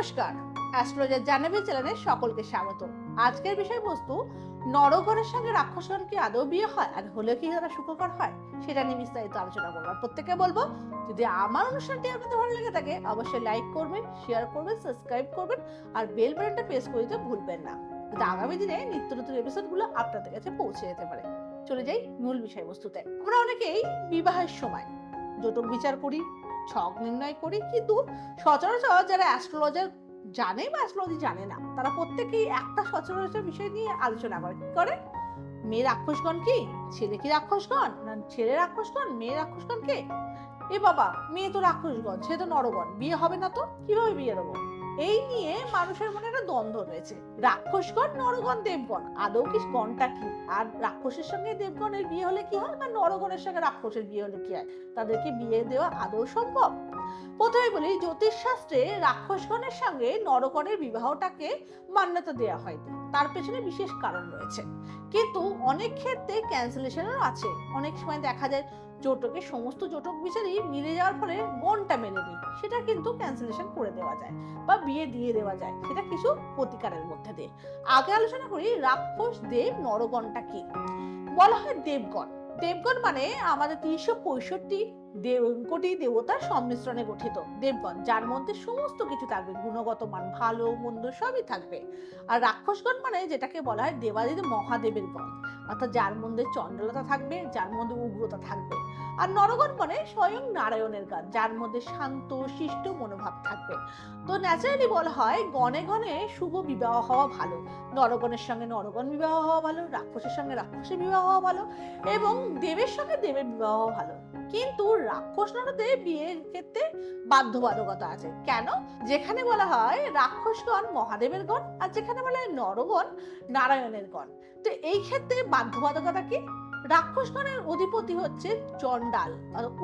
নমস্কার, অ্যাস্ট্রোলজার জাহ্নবী চ্যানেলে সকলকে স্বাগত। আজকের বিষয়বস্তু, নরগণের সঙ্গে রাক্ষসগণ কি আদৌ বিয়ে হয়, আর হলে কি তারা সুখকর হয়, সেটা নিয়ে বিস্তারিত আলোচনা করবো। আর প্রত্যেককে বলবো, যদি আমার অনুষ্ঠানটি আপনাদের ভালো লেগে থাকে অবশ্যই লাইক করবেন, শেয়ার করবেন, সাবস্ক্রাইব করবেন আর বেল বাটনটা প্রেস করে দিতে ভুলবেন না, যাতে আগামী দিনে নিত্য নতুন এপিসোডগুলো আপনাদের কাছে পৌঁছে যেতে পারে। চলে যাই মূল বিষয়বস্তুতে। আমরা অনেকেই বিবাহের সময় জটক বিচার করি, ছক নির্ণয় করি, কিন্তু সচরাচর যারা অ্যাস্ট্রোলজার জানে বা অ্যাস্ট্রোলজি জানে না, তারা প্রত্যেকেই একটা সচরাচর বিষয় নিয়ে আলোচনা করে। কি করে? মেয়ে রাক্ষসগণ কি, ছেলে কি রাক্ষসগণ, না ছেলে রাক্ষসগণ, মেয়ে রাক্ষসগণ কে? এ বাবা, মেয়ে তো রাক্ষসগণ, ছেলে তো নরগণ, বিয়ে হবে না তো কিভাবে বিয়ে দেবো? এই নিয়ে মানুষের মনে একটা দ্বন্দ্ব রয়েছে। রাক্ষসগণ, নরগণ, দেবগণ, আদৌ কি গণটা কি? আর রাক্ষসের সঙ্গে দেবগণের বিয়ে হলে কি হয়, বা নরগণের সঙ্গে রাক্ষসের বিয়ে হলে কি হয়? তাদেরকে বিয়ে দেওয়া আদৌ সম্ভব? প্রথমে বলি, জ্যোতিষ শাস্ত্রে রাক্ষসগণের সঙ্গে নরগণের বিবাহটাকে মান্যতা দেওয়া হয়নি। তার পেছনে বিশেষ কারণ রয়েছে, কিন্তু অনেক ক্ষেত্রে ক্যান্সেলেশনও আছে। অনেক সময় দেখা যায় জোটকে সমস্ত জোটক বিচারই মিলে যাওয়ার ফলে গণটা মেলেনি, সেটা কিন্তু ক্যান্সেলেশন করে দেওয়া যায় বা বিয়ে দিয়ে দেওয়া যায়, সেটা কিছু প্রতিকারের মধ্যে দিয়ে। আগে আলোচনা করি রাক্ষস, দেব, নরগণটা কি। বলা হয় দেবগণ। দেবগণ মানে আমাদের 365 কোটি দেবতার সংমিশ্রণে গঠিত দেবগণ, যার মধ্যে সমস্ত কিছু থাকবে, গুণগত মান, ভালো মন্দ সবই থাকবে। আর রাক্ষসগণ মানে যেটাকে বলা হয় দেবাদিদেব মহাদেবের গণ, অর্থাৎ যার মধ্যে চণ্ডালতা থাকবে, যার মধ্যে উগ্রতা থাকবে। আর নরগণ মানে স্বয়ং নারায়ণের গান, যার মধ্যে শান্ত শিষ্ট মনোভাব থাকবে। তো ন্যাচারালি বলা হয় গণে গণে শুভ বিবাহ হওয়া ভালো। নরগণের সঙ্গে নরগণ বিবাহ হওয়া ভালো, রাক্ষসের সঙ্গে রাক্ষসের বিবাহ হওয়া ভালো, এবং দেবের সঙ্গে দেবের বিবাহ ভালো। কিন্তু রাক্ষস নরতে বিয়ের ক্ষেত্রে বাধ্যবাধকতা আছে। কেন? যেখানে বলা হয় রাক্ষসগণ মহাদেবের গণ, আর যেখানে বলা হয় নরগণ নারায়ণের গণ। তো এই ক্ষেত্রে বাধ্যবাধকতা কি? রাক্ষসগণের অধিপতি হচ্ছে চণ্ডাল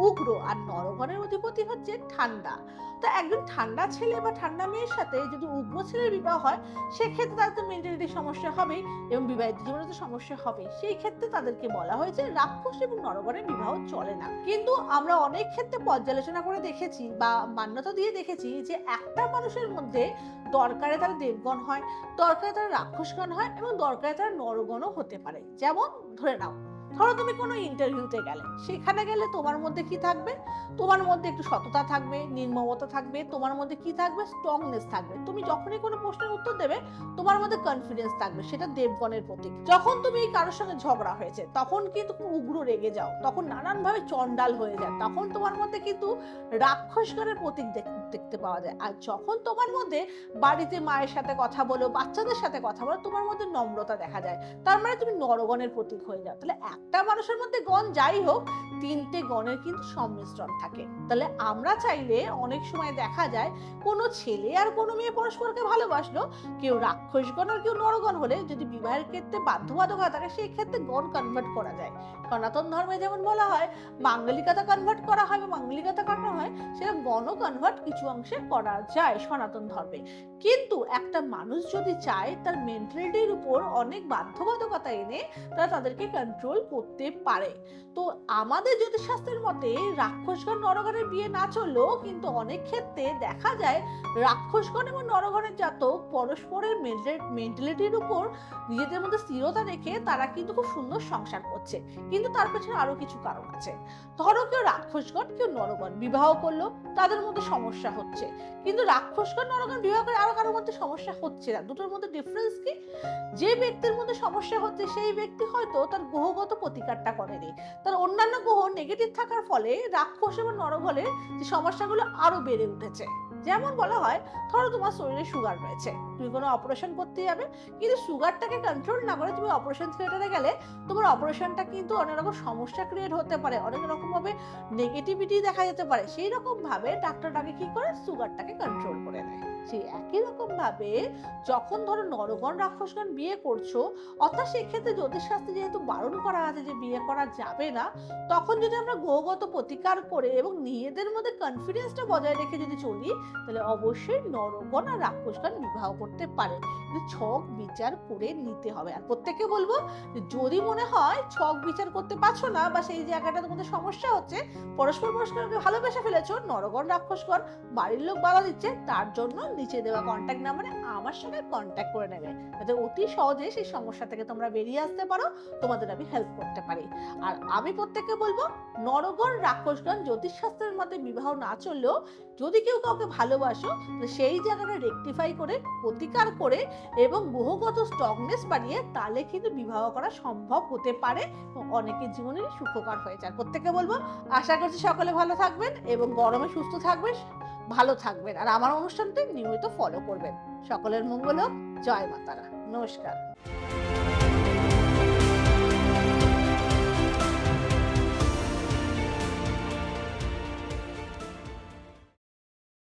উগ্র, আর নরগণের অধিপতি হচ্ছে ঠান্ডা। তো একজন ঠান্ডা ছেলে বা ঠান্ডা মেয়ের সাথে যদি উগ্র ছেলের বিবাহ হয়, সেক্ষেত্রে তাদের তো মেন্টালিটি সমস্যা হবে এবং বিবাহিত জীবনে তো সমস্যা হবে। সেই ক্ষেত্রে তাদেরকে বলা হয়েছে রাক্ষস এবং নরগণের বিবাহ চলে না। কিন্তু আমরা অনেক ক্ষেত্রে পর্যালোচনা করে দেখেছি বা মান্যতা দিয়ে দেখেছি যে একটা মানুষের মধ্যে দরকারে তারা দেবগণ হয়, দরকারে তারা রাক্ষসগণ হয়, এবং দরকারে তারা নরগণও হতে পারে। যেমন ধরে নাও, ধরো তুমি কোনো ইন্টারভিউতে গেলে, সেখানে গেলে তোমার মধ্যে কি থাকবে? তোমার মধ্যে একটু সততা থাকবে, নির্মমতা থাকবে, তোমার মধ্যে কি থাকবে? স্ট্রংনেস থাকবে। তুমি যখনই কোনো প্রশ্নের উত্তর দেবে, তোমার মধ্যে কনফিডেন্স থাকবে, সেটা দেবগণের প্রতীক। যখন তুমি কারোর সঙ্গে ঝগড়া হয়েছে, তখন কিন্তু উগ্র রেগে যাও, তখন নানানভাবে চণ্ডাল হয়ে যায়, তখন তোমার মধ্যে কিন্তু রাক্ষসগণের প্রতীক দেখতে পাওয়া যায়। আর যখন তোমার মধ্যে বাড়িতে মায়ের সাথে কথা বলো, বাচ্চাদের সাথে কথা বলো, তোমার মধ্যে নম্রতা দেখা যায়, তার মানে তুমি নরগণের প্রতীক হয়ে যাও। তাহলে একটা মানুষের মধ্যে গণ যাই হোক, তিনটে গণের কিন্তু সংমিশ্রণ থাকে। তাহলে আমরা চাইলে অনেক সময় দেখা যায় কোনো ছেলে আর কোনো মেয়ে পরস্পরকে ভালোবাসলো, কেউ রাক্ষসগণ আর কেউ নরগণ হলে যদি বিবাহের ক্ষেত্রে বাধ্যবাধকতা থাকে, সেই ক্ষেত্রে গণ কনভার্ট করা যায়। সনাতন ধর্মে যেমন বলা হয় মাঙ্গলিকতা কনভার্ট করা হয় বা মাঙ্গলিকতা করা হয়, সেটা গণ কনভার্ট কিছু অংশে করা যায় সনাতন ধর্মে। কিন্তু একটা মানুষ যদি চায় তার মেন্টালিটির উপর অনেক বাধ্যবাধকতা এনে তারা তাদেরকে কন্ট্রোল করতে পারে। তো আমাদের জ্যোতিষশাস্ত্রের মতে রাক্ষসগণ নরগণের বিয়ে না চললেও কিন্তু অনেক ক্ষেত্রে দেখা যায় রাক্ষসগণ এবং নরগণের জাতক পরস্পরের মেন্টালিটির উপর নিজেদের মধ্যে স্থিরতা রেখে তারা কিন্তু খুব সুন্দর সংসার করছে। কিন্তু তার পেছনে আরো কিছু কারণ আছে। ধরো কেউ রাক্ষসগণ কেউ নরগণ বিবাহ করলো, তাদের মধ্যে সমস্যা হচ্ছে, কিন্তু রাক্ষসগণ নরগণ বিবাহ করে আরো কারোর মধ্যে সমস্যা হচ্ছে না। দুটোর মধ্যে ডিফারেন্স কি? যে ব্যক্তির মধ্যে সমস্যা হচ্ছে সেই ব্যক্তি হয়তো তার গ্রহগত প্রতিকারটা করেনি, তার অন্যান্য গ্রহ নেগেটিভ থাকার ফলে রাক্ষস এবং নরগণের যে সমস্যাগুলো আরো বেড়ে উঠেছে। যেমন বলা হয়, ধরো তোমার শরীরে সুগার রয়েছে, তুমি কোনো অপারেশন করতে যাবে, কিন্তু সুগারটাকে কন্ট্রোল না করে তুমি অপারেশন থিয়েটারে গেলে, তোমার অপারেশনটা কিন্তু অনেক রকম সমস্যা ক্রিয়েট হতে পারে, অনেক রকম ভাবে নেগেটিভিটি দেখা যেতে পারে। সেই রকম ভাবে ডাক্তারটাকে কি করে সুগারটাকে কন্ট্রোল করে নেয়। সেই একই রকম ভাবে যখন ধরো নরগণ রাক্ষসগণ বিয়ে করছো, অর্থাৎ সেক্ষেত্রে জ্যোতিষশাস্ত্রে যেহেতু বারণ করা আছে যে বিয়ে করা যাবে না, তখন যদি আমরা গ্রহগত প্রতিকার করে এবং নিজেদের মধ্যে কনফিডেন্সটা বজায় রেখে যদি চলি, তাহলে অবশ্যই নরগণ আর রাক্ষসগণ বিবাহ করতে পারে। কিন্তু ছক বিচার করে নিতে হবে। আর প্রত্যেককে বলবো, যদি মনে হয় ছক বিচার করতে পারছো না বা সেই জায়গাটা তোমাদের সমস্যা হচ্ছে, পরস্পরকে ভালোবেসে ফেলেছো, নরগণ রাক্ষসগণ বাড়ির লোক বাধা দিচ্ছে, তার জন্য নিচে দেওয়া কন্ট্যাক্ট নাম্বারে আমার সঙ্গে কন্ট্যাক্ট করে নেবে, যাতে অতি সহজে সেই সমস্যা থেকে তোমরা বেরিয়ে আসতে পারো, তোমাদের আমি হেল্প করতে পারি। আর আমি প্রত্যেককে বলবো, নরগণ রাক্ষসগণ জ্যোতিষশাস্ত্রের মতে বিবাহ না চললেও যদি কেউ কাউকে ভালোবাসো, সেই জায়গাটা রেকটিফাই করে, প্রতিকার করে এবং গ্রহগত স্ট্রংনেস বাড়িয়ে তাহলে কিন্তু বিবাহ করা সম্ভব হতে পারে এবং অনেকের জীবনে সুখকর হয়ে যায়। প্রত্যেককে বলবো, আশা করছি সকলে ভালো থাকবেন এবং গরমে সুস্থ থাকবেন, ভালো থাকবেন, আর আমার অনুষ্ঠানটি নিয়মিত ফলো করবেন। সকলের মঙ্গল হোক। জয় মাতারা। নমস্কার।